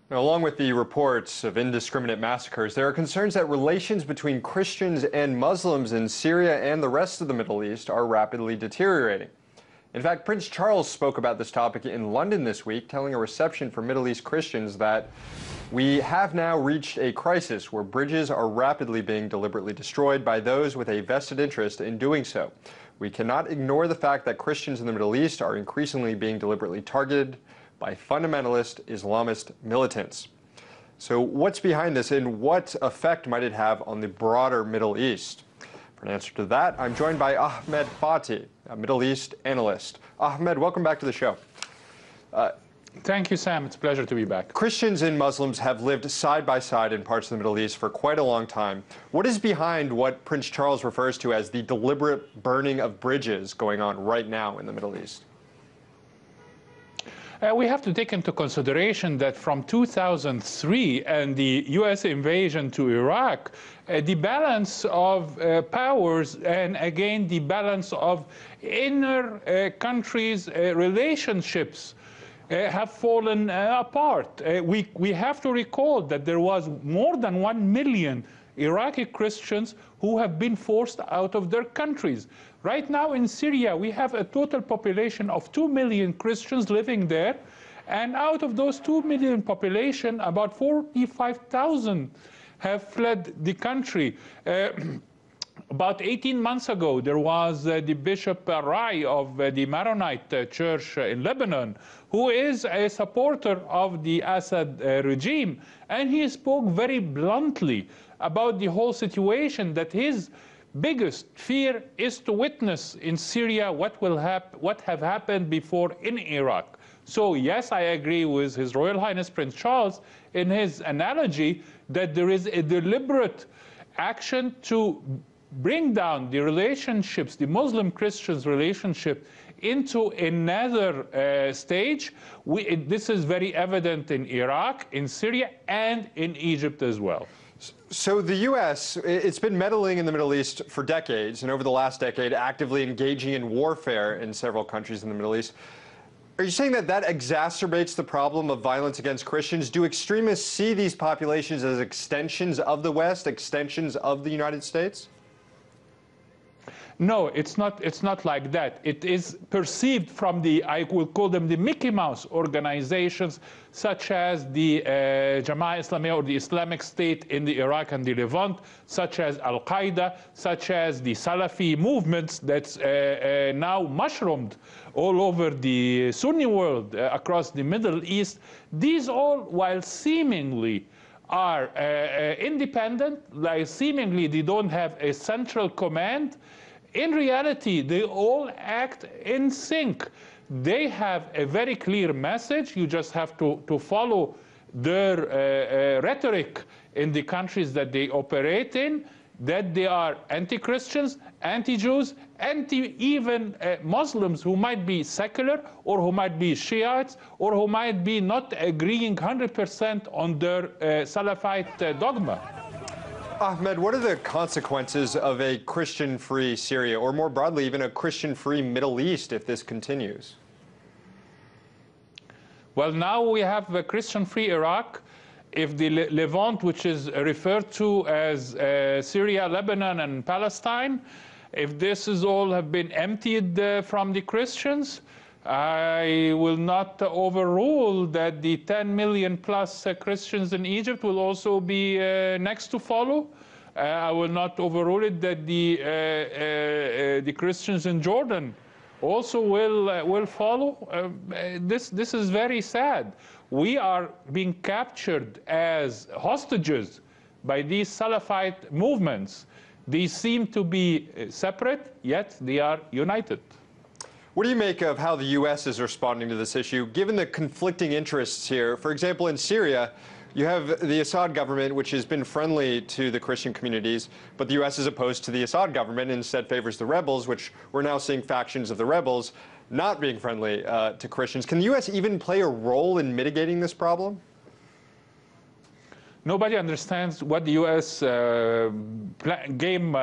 Now, along with the reports of indiscriminate massacres, there are concerns that relations between Christians and Muslims in Syria and the rest of the Middle East are rapidly deteriorating. In fact, Prince Charles spoke about this topic in London this week, telling a reception for Middle East Christians that we have now reached a crisis where bridges are rapidly being deliberately destroyed by those with a vested interest in doing so. We cannot ignore the fact that Christians in the Middle East are increasingly being deliberately targeted by fundamentalist Islamist militants. So what's behind this, and what effect might it have on the broader Middle East? For an answer to that, I'm joined by Ahmed Fathi, a Middle East analyst. Ahmed, welcome back to the show. Thank you, Sam. It's a pleasure to be back. Christians and Muslims have lived side by side in parts of the Middle East for quite a long time. What is behind what Prince Charles refers to as the deliberate burning of bridges going on right now in the Middle East? We have to take into consideration that from 2003 and the U.S. invasion to Iraq, the balance of powers and again the balance of inner countries' relationships have fallen apart. We have to recall that there was more than 1 million Iraqi Christians who have been forced out of their countries. Right now in Syria, we have a total population of 2 million Christians living there. And out of those 2 million population, about 45,000 have fled the country. About 18 months ago, there was the Bishop Rai of the Maronite Church in Lebanon, who is a supporter of the Assad regime. And he spoke very bluntly about the whole situation, that his biggest fear is to witness in Syria what have happened before in Iraq. So yes, I agree with His Royal Highness Prince Charles in his analogy that there is a deliberate action to bring down the relationships, the Muslim-Christians relationship, into another stage. This is very evident in Iraq, in Syria, and in Egypt as well. So the U.S., it's been meddling in the Middle East for decades, and over the last decade, actively engaging in warfare in several countries in the Middle East. Are you saying that that exacerbates the problem of violence against Christians? Do extremists see these populations as extensions of the West, extensions of the United States? No, it's not like that. It is perceived from the, I will call them the Mickey Mouse organizations, such as the Jama'ah Islamiyah or the Islamic State in the Iraq and the Levant, such as Al-Qaeda, such as the Salafi movements that's now mushroomed all over the Sunni world, across the Middle East. These all, while seemingly are independent, like seemingly they don't have a central command, in reality, they all act in sync. They have a very clear message. You just have to follow their rhetoric in the countries that they operate in, that they are anti-Christians, anti-Jews, even Muslims who might be secular or who might be Shiites or who might be not agreeing 100% on their Salafite dogma. Ahmed, what are the consequences of a Christian-free Syria, or more broadly, even a Christian-free Middle East, if this continues? Well, now we have a Christian-free Iraq. If the Levant, which is referred to as Syria, Lebanon, and Palestine, if this is all have been emptied from the Christians, I will not overrule that the 10 million plus Christians in Egypt will also be next to follow. I will not overrule it that the Christians in Jordan also will follow. This is very sad. We are being captured as hostages by these Salafite movements. They seem to be separate, yet they are united. What do you make of how the U.S. is responding to this issue, given the conflicting interests here? For example, in Syria, you have the Assad government, which has been friendly to the Christian communities, but the U.S. is opposed to the Assad government and instead favors the rebels, which we're now seeing factions of the rebels not being friendly to Christians. Can the U.S. even play a role in mitigating this problem? Nobody understands what the U.S. game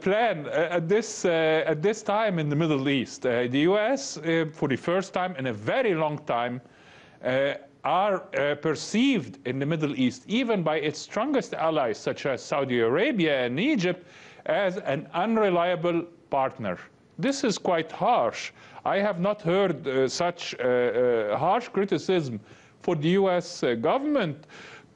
plan at this time in the Middle East. The U.S., for the first time in a very long time, are perceived in the Middle East, even by its strongest allies, such as Saudi Arabia and Egypt, as an unreliable partner. This is quite harsh. I have not heard such harsh criticism for the US government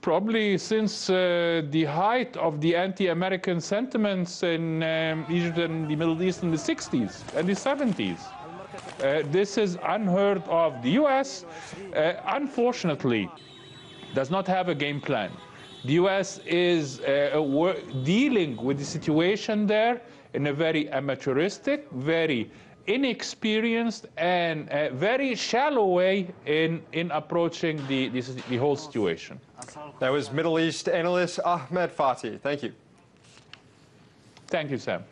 probably since the height of the anti-American sentiments in Egypt and the Middle East in the 60s and the 70s. This is unheard of. The US, unfortunately, does not have a game plan. The US is dealing with the situation there in a very amateuristic, very inexperienced, and very shallow way in approaching the whole situation. That was Middle East analyst Ahmed Fathi. Thank you. Thank you, Sam.